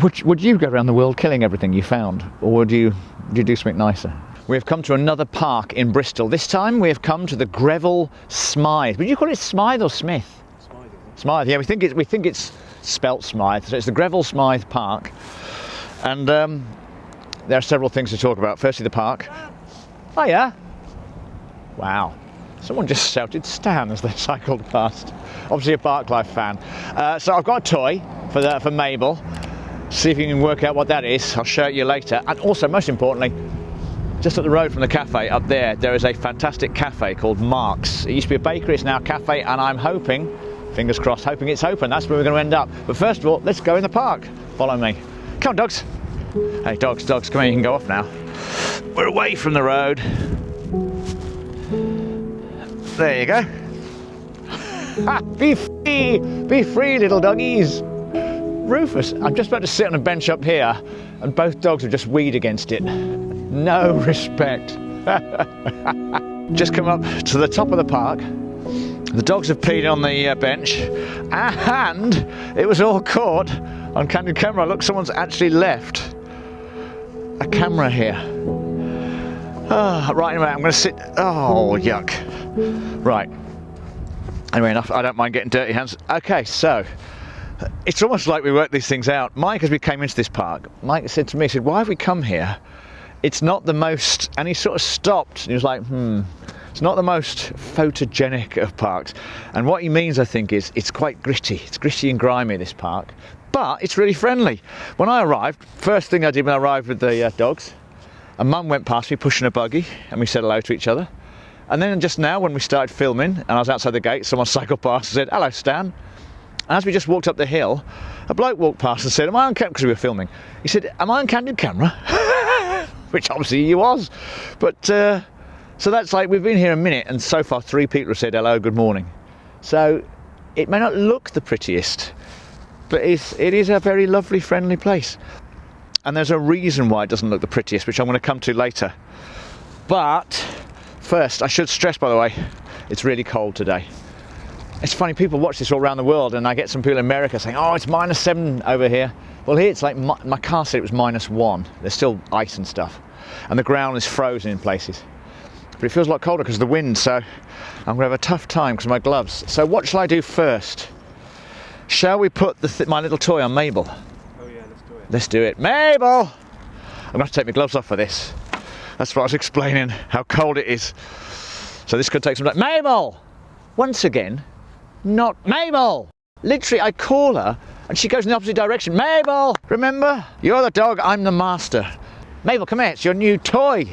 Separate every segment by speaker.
Speaker 1: Would you go around the world killing everything you found, or would you do something nicer? We have come to another park in Bristol. This time we have come to the Greville Smyth. Would you call it Smyth or Smith? Smyth. Smyth. Yeah, we think it's spelt Smyth. So it's the Greville Smyth Park, and there are several things to talk about. Firstly, the park. Oh yeah. Wow. Someone just shouted Stan as they cycled past. Obviously a BarkLife fan. So I've got a toy for Mabel. See if you can work out what that is. I'll show it you later. And also, most importantly, just up the road from the cafe up there is a fantastic cafe called Mark's. It used to be a bakery, it's now a cafe, and I'm hoping, fingers crossed, hoping it's open. That's where we're going to end up. But first of all, let's go in the park. Follow me. Come on, dogs. Hey, dogs, come on, you can go off now. We're away from the road. There you go. Be free, little doggies. Rufus, I'm just about to sit on a bench up here, and both dogs have just weed against it. No respect. Just come up to the top of the park. The dogs have peed on the bench, and it was all caught on candid camera. Look, someone's actually left a camera here. Oh, right, anyway, I'm going to sit. Oh, yuck. Right. Anyway, enough. I don't mind getting dirty hands. Okay, so it's almost like we worked these things out. Mike, as we came into this park, Mike said to me, he said, why have we come here? It's not the most, and he sort of stopped, and he was like, it's not the most photogenic of parks. And what he means, I think, is it's quite gritty. It's gritty and grimy, this park, but it's really friendly. When I arrived, first thing I did when I arrived with the dogs, a mum went past me pushing a buggy, and we said hello to each other. And then just now, when we started filming, and I was outside the gate, someone cycled past and said, hello, Stan. And as we just walked up the hill, a bloke walked past and said, am I on camera? Because we were filming. He said, am I on candid camera? Which obviously he was. But, so that's like, we've been here a minute, and so far 3 people have said hello, good morning. So it may not look the prettiest, but it is a very lovely, friendly place. And there's a reason why it doesn't look the prettiest, which I'm going to come to later. But first, I should stress, by the way, it's really cold today. It's funny, people watch this all around the world, and I get some people in America saying, oh, it's -7 over here. Well, here it's like, my car said it was -1. There's still ice and stuff. And the ground is frozen in places. But it feels a lot colder because of the wind, so I'm going to have a tough time because of my gloves. So what shall I do first? Shall we put my little toy on Mabel?
Speaker 2: Oh yeah, let's do it.
Speaker 1: Let's do it. Mabel! I'm going to have to take my gloves off for this. That's what I was explaining, how cold it is. So this could take some time. Mabel! Once again, not Mabel! Literally, I call her and she goes in the opposite direction. Mabel! Remember? You're the dog, I'm the master. Mabel, come here, it's your new toy.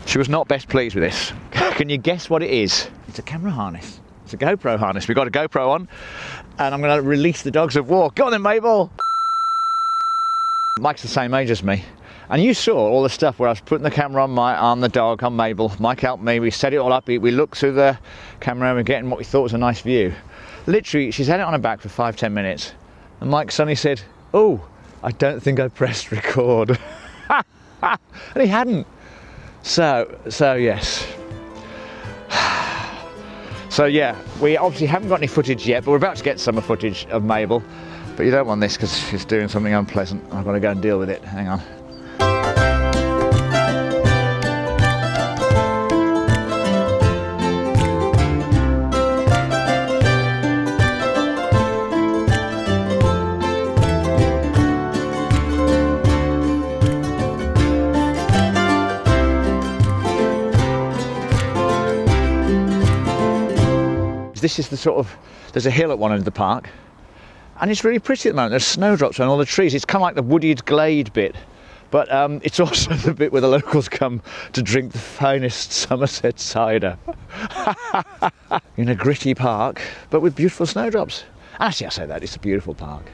Speaker 1: She was not best pleased with this. Can you guess what it is? It's a camera harness. It's a GoPro harness. We've got a GoPro on, and I'm going to release the dogs of war. Go on then, Mabel! Mike's the same age as me. And you saw all the stuff where I was putting the camera on the dog, on Mabel. Mike helped me, we set it all up, we looked through the camera and we're getting what we thought was a nice view. Literally, she's had it on her back for 5-10 minutes. And Mike suddenly said, oh, I don't think I pressed record. And he hadn't. So yes. So yeah, we obviously haven't got any footage yet, but we're about to get some footage of Mabel. But you don't want this because she's doing something unpleasant. I've got to go and deal with it. Hang on. This is the sort of, there's a hill at one end of the park, and it's really pretty at the moment. There's snowdrops on all the trees. It's kind of like the wooded glade bit, but it's also the bit where the locals come to drink the finest Somerset cider. In a gritty park, but with beautiful snowdrops. Actually, I say that, it's a beautiful park.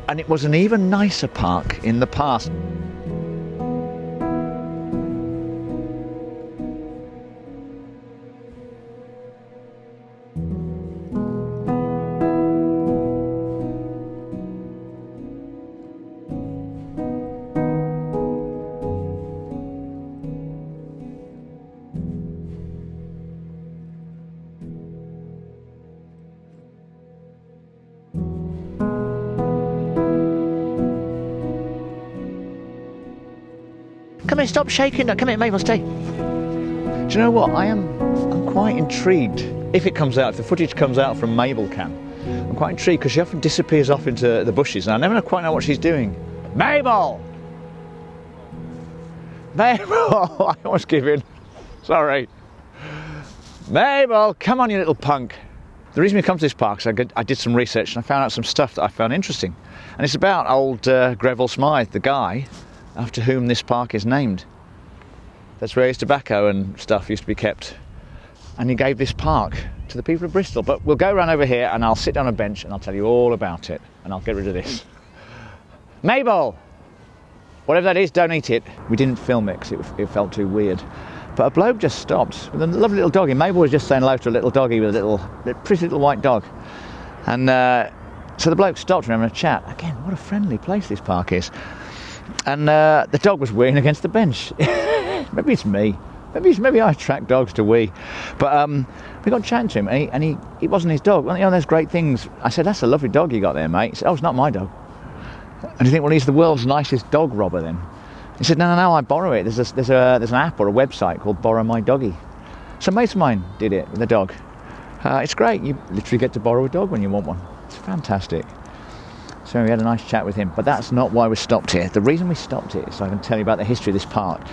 Speaker 1: And it was an even nicer park in the past. Come here, stop shaking. Come here, Mabel, stay. Do you know what? I'm quite intrigued. If it comes out, if the footage comes out from MabelCam, I'm quite intrigued because she often disappears off into the bushes and I never quite know what she's doing. Mabel! Mabel! I almost give in. Sorry. Mabel, come on, you little punk. The reason we come to this park is I did some research and I found out some stuff that I found interesting. And it's about old Greville Smyth, the guy after whom this park is named. That's where his tobacco and stuff used to be kept. And he gave this park to the people of Bristol. But we'll go around over here and I'll sit down on a bench and I'll tell you all about it. And I'll get rid of this. Mabel! Whatever that is, don't eat it. We didn't film it because it felt too weird. But a bloke just stopped with a lovely little doggy. Mabel was just saying hello to a little doggy with a pretty little white dog. And so the bloke stopped and having a chat. Again, what a friendly place this park is. And the dog was weeing against the bench. Maybe it's me. Maybe I attract dogs to wee. But we got chatting to him and he wasn't his dog. Well, you know, there's great things. I said, that's a lovely dog you got there, mate. He said, oh, it's not my dog. And you think, well, he's the world's nicest dog robber then. He said, no, I borrow it. There's an app or a website called Borrow My Doggy. So a mate of mine did it with a dog. It's great. You literally get to borrow a dog when you want one. It's fantastic. So we had a nice chat with him. But that's not why we stopped here. The reason we stopped here is so I can tell you about the history of this park.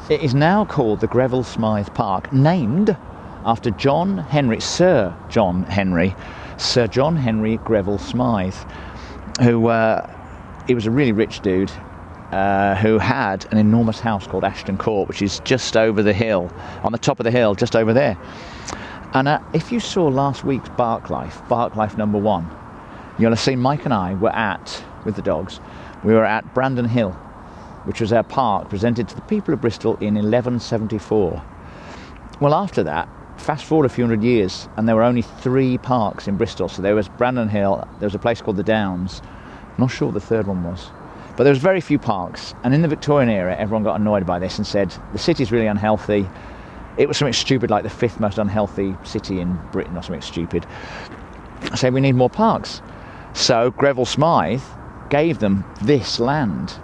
Speaker 1: It is now called the Greville Smyth Park, named after Sir John Henry Greville Smyth, who he was a really rich dude. Who had an enormous house called Ashton Court, which is just over the hill, on the top of the hill, just over there. And if you saw last week's BarkLife number 1, you'll have seen Mike and I were with the dogs, we were at Brandon Hill, which was our park presented to the people of Bristol in 1174. Well, after that, fast forward a few hundred years, and there were only 3 parks in Bristol. So there was Brandon Hill, there was a place called the Downs, I'm not sure what the third one was. But there was very few parks, and in the Victorian era, everyone got annoyed by this and said, the city's really unhealthy. It was something stupid like the 5th most unhealthy city in Britain or something stupid. I said, we need more parks. So Greville Smyth gave them this land.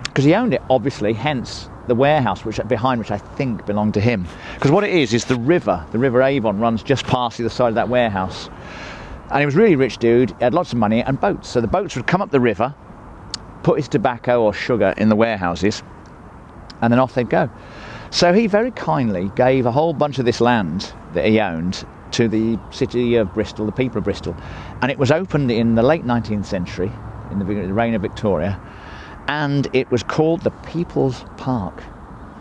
Speaker 1: Because he owned it, obviously, hence the warehouse behind which I think belonged to him. Because what it is the River Avon runs just past the other side of that warehouse. And he was a really rich dude, he had lots of money and boats. So the boats would come up the river, put his tobacco or sugar in the warehouses, and then off they'd go. So he very kindly gave a whole bunch of this land that he owned to the city of Bristol, the people of Bristol, and it was opened in the late 19th century, in the reign of Victoria, and it was called the People's Park.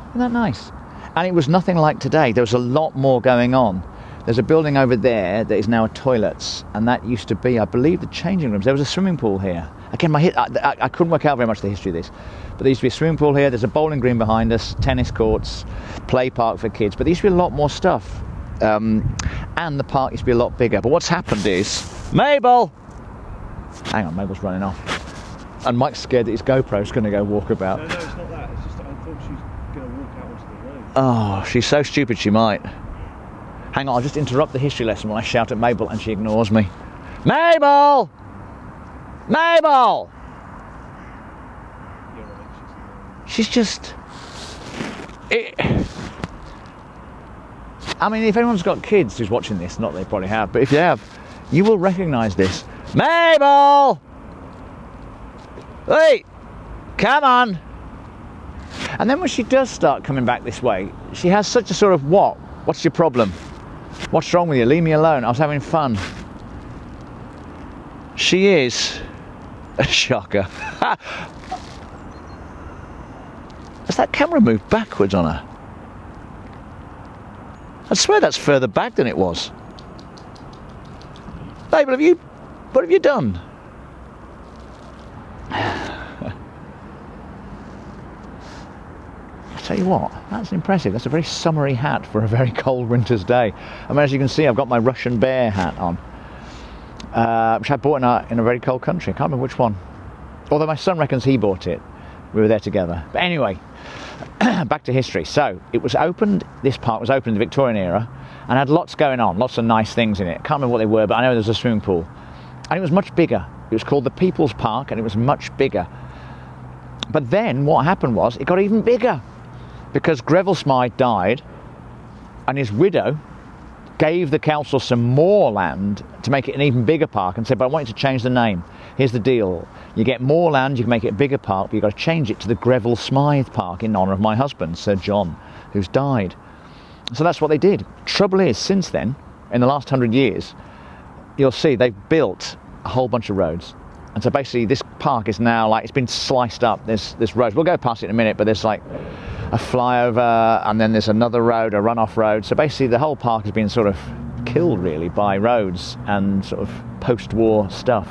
Speaker 1: Isn't that nice? And it was nothing like today. There was a lot more going on. There's a building over there that is now toilets, and that used to be, I believe, the changing rooms. There was a swimming pool here. Again, I couldn't work out very much the history of this, but there used to be a swimming pool here, there's a bowling green behind us, tennis courts, play park for kids, but there used to be a lot more stuff. And the park used to be a lot bigger. But what's happened is, Mabel! Hang on, Mabel's running off. And Mike's scared that his GoPro's going to go walk about.
Speaker 2: No, it's not that. It's just that I thought she was going to walk out onto the road.
Speaker 1: Oh, she's so stupid she might. Hang on, I'll just interrupt the history lesson when I shout at Mabel and she ignores me. Mabel! Mabel!
Speaker 2: You're right,
Speaker 1: she's just... I mean, if anyone's got kids who's watching this, not they probably have, but if you have, you will recognise this. Mabel! Hey! Come on! And then when she does start coming back this way, she has such a sort of, what? What's your problem? What's wrong with you? Leave me alone. I was having fun. She is a shocker. Has that camera moved backwards on her? I swear that's further back than it was. Mabel, what have you done? I tell you what, that's impressive. That's a very summery hat for a very cold winter's day. I mean, as you can see, I've got my Russian bear hat on, which I bought in a very cold country. I can't remember which one. Although my son reckons he bought it. We were there together. But anyway, back to history. So this park was opened in the Victorian era and had lots going on, lots of nice things in it. I can't remember what they were, but I know there was a swimming pool. And it was much bigger. It was called the People's Park and it was much bigger. But then what happened was it got even bigger because Greville Smyth died and his widow gave the council some more land to make it an even bigger park and said, but I want you to change the name. Here's the deal. You get more land, you can make it a bigger park, but you've got to change it to the Greville Smyth Park in honour of my husband, Sir John, who's died. So that's what they did. Trouble is, since then, in the last 100 years, you'll see they've built a whole bunch of roads. And so basically this park is now like, it's been sliced up. There's roads, we'll go past it in a minute, but there's like a flyover and then there's another road, a runoff road. So basically the whole park has been sort of killed really by roads and sort of post-war stuff.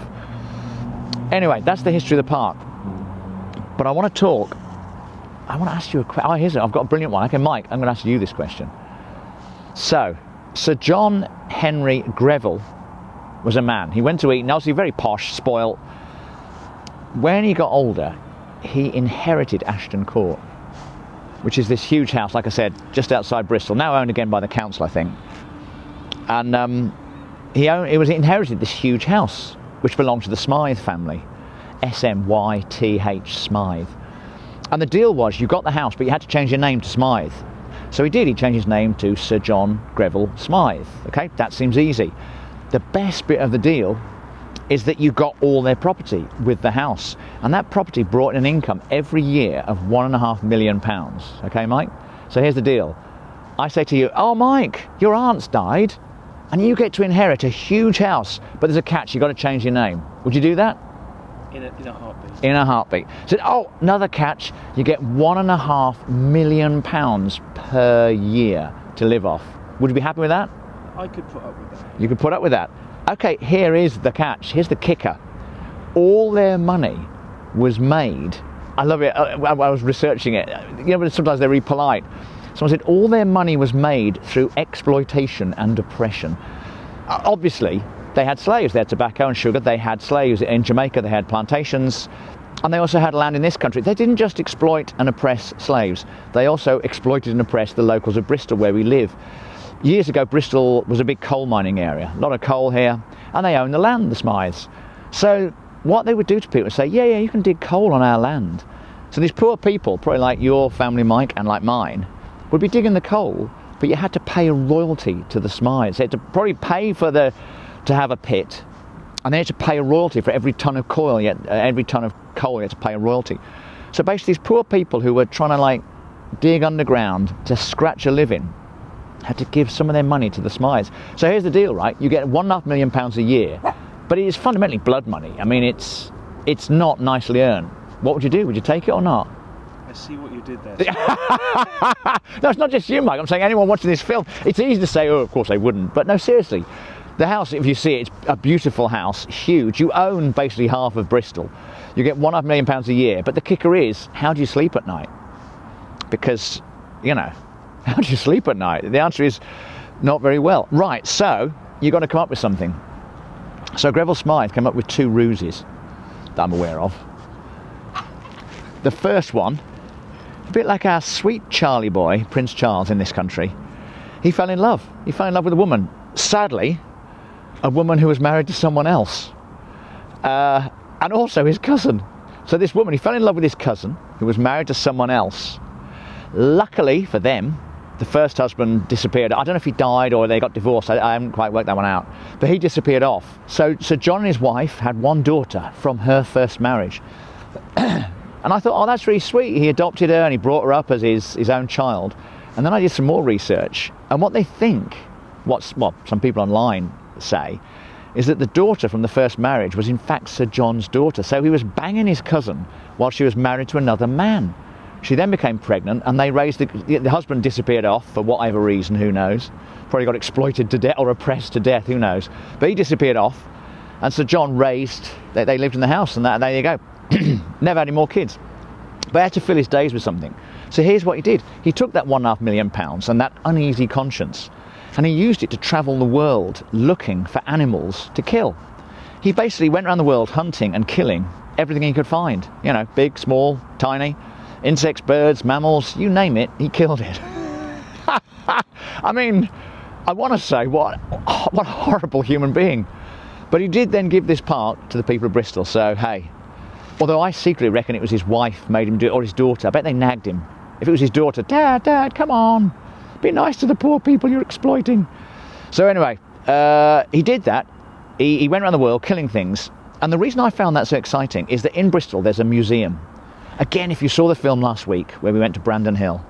Speaker 1: Anyway, that's the history of the park. But I want to ask you a question. Oh, here's it, I've got a brilliant one. Okay, Mike, I'm going to ask you this question. So, Sir John Henry Greville was a man. He went to Eton, obviously very posh, spoilt. When he got older, he inherited Ashton Court, which is this huge house, like I said, just outside Bristol, now owned again by the council, I think. And he inherited this huge house, which belonged to the Smyth family, S-M-Y-T-H, Smyth. And the deal was, you got the house, but you had to change your name to Smyth. So he did, he changed his name to Sir John Greville Smyth. Okay, that seems easy. The best bit of the deal is that you got all their property with the house. And that property brought in an income every year of £1.5 million. Okay, Mike? So here's the deal. I say to you, oh, Mike, your aunt's died, and you get to inherit a huge house, but there's a catch, you've got to change your name. Would you do that?
Speaker 2: In a heartbeat.
Speaker 1: In a heartbeat. So, oh, another catch, you get £1.5 million per year to live off. Would you be happy with that?
Speaker 2: I could put up with that.
Speaker 1: You could put up with that. Okay, here is the catch. Here's the kicker. All their money was made. I love it. I was researching it. You know, but sometimes they're really polite. Someone said all their money was made through exploitation and oppression. Obviously, they had slaves. They had tobacco and sugar. They had slaves. In Jamaica, they had plantations. And they also had land in this country. They didn't just exploit and oppress slaves. They also exploited and oppressed the locals of Bristol, where we live. Years ago, Bristol was a big coal mining area, a lot of coal here, and they owned the land, the Smyths. So what they would do to people is say, yeah, you can dig coal on our land. So these poor people, probably like your family, Mike, and like mine, would be digging the coal, but you had to pay a royalty to the Smyths. They had to probably pay to have a pit, and they had to pay a royalty for every ton of coal. Every ton of coal, you had to pay a royalty. So basically, these poor people who were trying to like dig underground to scratch a living had to give some of their money to the Smyths. So here's the deal, right? You get £1.5 million a year, but it is fundamentally blood money. I mean, it's not nicely earned. What would you do? Would you take it or not?
Speaker 2: I see what you did there.
Speaker 1: No, it's not just you, Mike. I'm saying anyone watching this film. It's easy to say, oh, of course they wouldn't. But no, seriously. The house, if you see it, it's a beautiful house, huge. You own basically half of Bristol. You get £1.5 million a year. But the kicker is, how do you sleep at night? Because, you know, how do you sleep at night? The answer is not very well. Right, so you've got to come up with something. So Greville Smyth came up with two ruses that I'm aware of. The first one, a bit like our sweet Charlie boy, Prince Charles in this country, he fell in love. He fell in love with a woman. Sadly, a woman who was married to someone else. And also his cousin. So this woman, he fell in love with his cousin, who was married to someone else. Luckily for them, the first husband disappeared. I don't know if he died or they got divorced. I haven't quite worked that one out. But he disappeared off. So John and his wife had one daughter from her first marriage. And I thought, oh, that's really sweet. He adopted her and he brought her up as his own child. And then I did some more research. And what they think, what some people online say, is that the daughter from the first marriage was in fact Sir John's daughter. So he was banging his cousin while she was married to another man. She then became pregnant and they raised the husband disappeared off for whatever reason, who knows. Probably got exploited to death or oppressed to death, who knows. But he disappeared off and Sir John they lived in the house and there you go. Never had any more kids. But he had to fill his days with something. So here's what he did. He took that £1.5 million and that uneasy conscience and he used it to travel the world looking for animals to kill. He basically went around the world hunting and killing everything he could find. You know, big, small, tiny. Insects, birds, mammals, you name it, he killed it. I mean, I want to say, what a horrible human being. But he did then give this park to the people of Bristol. So, hey, Although I secretly reckon it was his wife made him do it, or his daughter. I bet they nagged him. If it was his daughter, Dad, come on, be nice to the poor people you're exploiting. So anyway, he did that. He went around the world killing things. And the reason I found that so exciting is that in Bristol there's a museum. Again, if you saw the film last week where we went to Brandon Hill,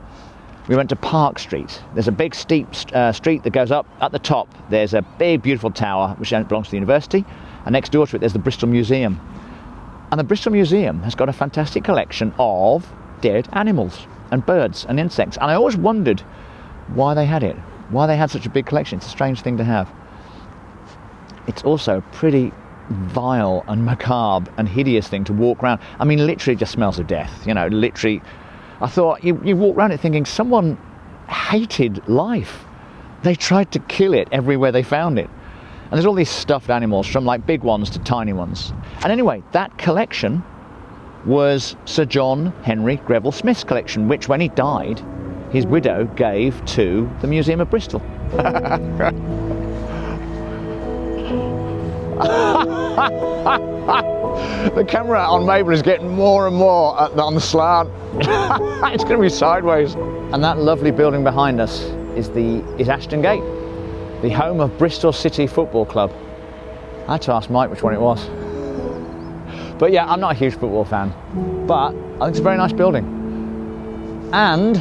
Speaker 1: we went to Park Street. There's a big steep street that goes up. At the top there's a big beautiful tower which belongs to the university, and next door to it there's the Bristol Museum. And the Bristol Museum has got a fantastic collection of dead animals and birds and insects, and I always wondered why they had it, why they had such a big collection. It's a strange thing to have. It's also pretty vile and macabre and hideous thing to walk around. I mean, literally just smells of death, you know, literally. I thought, you walk around it thinking someone hated life. They tried to kill it everywhere they found it. And there's all these stuffed animals, from like big ones to tiny ones. And anyway, that collection was Sir John Henry Greville Smyth's collection, which when he died, his widow gave to the Museum of Bristol. The camera on Mabel is getting more and more on the slant. It's going to be sideways. And that lovely building behind us is Ashton Gate, the home of Bristol City Football Club. I had to ask Mike which one it was. But yeah, I'm not a huge football fan, but I think it's a very nice building. And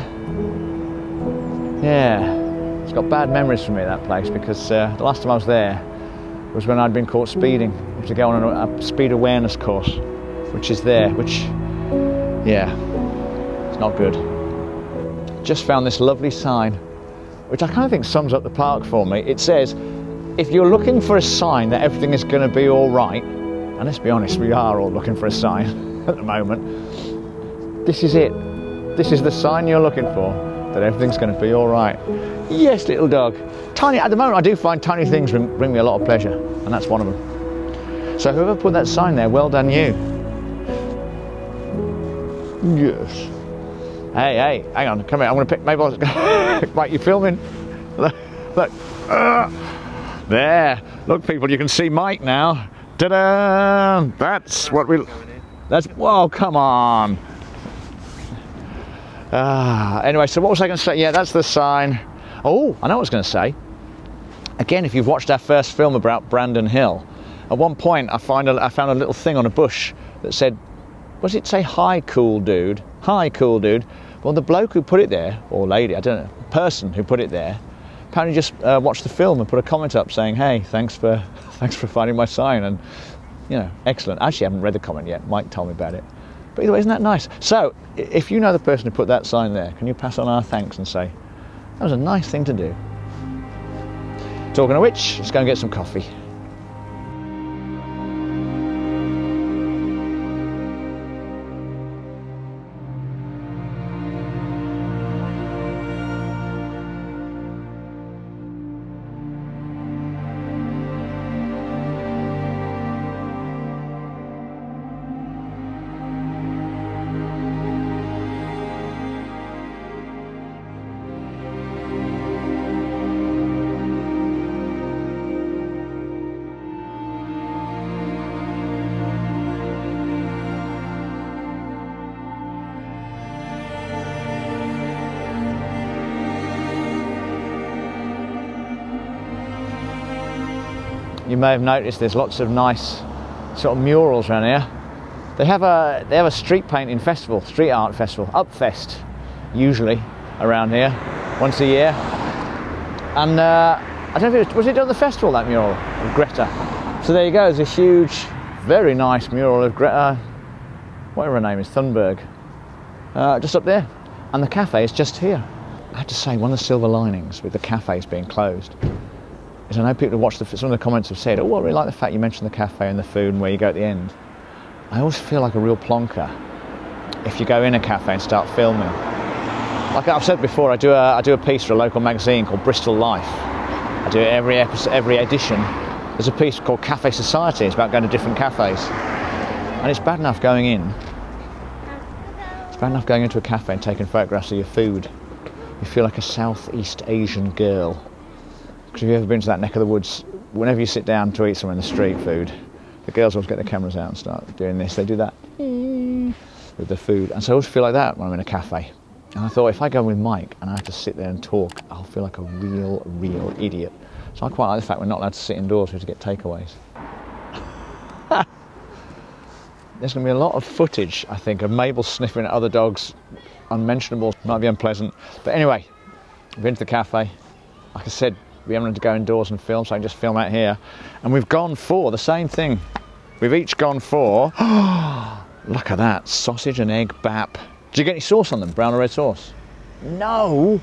Speaker 1: yeah, it's got bad memories for me, that place, because the last time I was there was when I'd been caught speeding. I had to go on a speed awareness course, which is there, which, yeah, it's not good. Just found this lovely sign, which I kind of think sums up the park for me. It says, if you're looking for a sign that everything is going to be all right, and let's be honest, we are all looking for a sign at the moment, this is it. This is the sign you're looking for, that everything's going to be all right. Yes, little dog. Tiny, at the moment I do find tiny things bring me a lot of pleasure, and that's one of them. So whoever put that sign there, well done you. Yes. Hey, hang on, come here, I'm going to pick Mabel. Right, you filming? Look. There. Look, people, you can see Mike now. Ta-da! That's what we... That's... Whoa, come on. Anyway, so what was I going to say? Yeah, that's the sign. Oh, I know what I was going to say. Again, if you've watched our first film about Brandon Hill, at one point I found a little thing on a bush that said, what does it say? Hi, cool dude. Hi, cool dude. Well, the bloke who put it there, or lady, I don't know, person who put it there, apparently just watched the film and put a comment up saying, hey, thanks for finding my sign, and, you know, excellent. Actually, I haven't read the comment yet. Mike told me about it. But either way, isn't that nice? So, if you know the person who put that sign there, can you pass on our thanks and say, that was a nice thing to do. Talking of which, let's go and get some coffee. You may have noticed there's lots of nice sort of murals around here. They have a street painting festival, street art festival, Upfest, usually around here, once a year. And I don't know if was it on the festival, that mural of Greta? So there you go, there's a huge, very nice mural of Greta, whatever her name is, Thunberg, just up there. And the cafe is just here. I have to say, one of the silver linings with the cafes being closed is I know people who watch some of the comments have said, oh, I really like the fact you mentioned the cafe and the food and where you go at the end. I always feel like a real plonker if you go in a cafe and start filming. Like I've said before, I do a piece for a local magazine called Bristol Life. I do it every edition. There's a piece called Cafe Society. It's about going to different cafes. And it's bad enough going in. It's bad enough going into a cafe and taking photographs of your food. You feel like a Southeast Asian girl. Because if you've ever been to that neck of the woods, whenever you sit down to eat somewhere in the street food, the girls always get their cameras out and start doing this. They do that. with the food. And so I always feel like that when I'm in a cafe. And I thought, if I go with Mike and I have to sit there and talk, I'll feel like a real idiot. So I quite like the fact we're not allowed to sit indoors, we have to get takeaways. There's going to be a lot of footage, I think, of Mabel sniffing at other dogs. Unmentionable, might be unpleasant. But anyway, we've been to the cafe. Like I said, we haven't had to go indoors and film, so I can just film out here. And we've gone for the same thing. We've each gone for, look at that, sausage and egg bap. Did you get any sauce on them, brown or red sauce? No.
Speaker 2: No.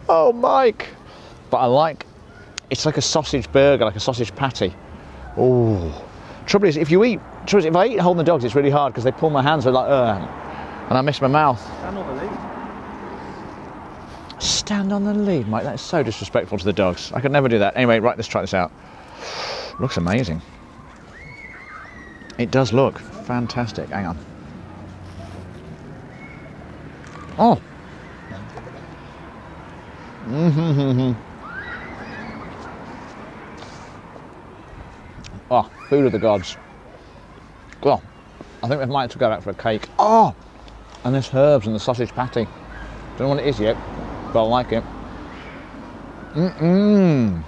Speaker 1: Oh, Mike. But I like, it's like a sausage burger, like a sausage patty. Oh. Trouble is, if I eat holding the dogs, it's really hard because they pull my hands, they're like, and I miss my mouth.
Speaker 2: Stand on the lead.
Speaker 1: Stand on the lead, Mike. That is so disrespectful to the dogs. I could never do that. Anyway, right, let's try this out. Looks amazing. It does look fantastic. Hang on. Oh. Oh, food of the gods. Well, I think we might have to go back for a cake. Oh, and there's herbs and the sausage patty. Don't know what it is yet, but I like it.
Speaker 2: Right, I'm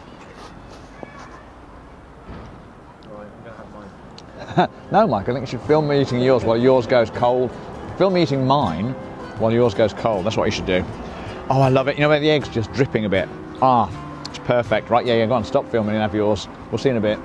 Speaker 2: gonna have mine.
Speaker 1: No, Mike, I think you should film me eating yours while yours goes cold. Film me eating mine while yours goes cold. That's what you should do. Oh, I love it. You know where the egg's just dripping a bit? Ah, it's perfect. Right, yeah, go on, stop filming and have yours. We'll see you in a bit.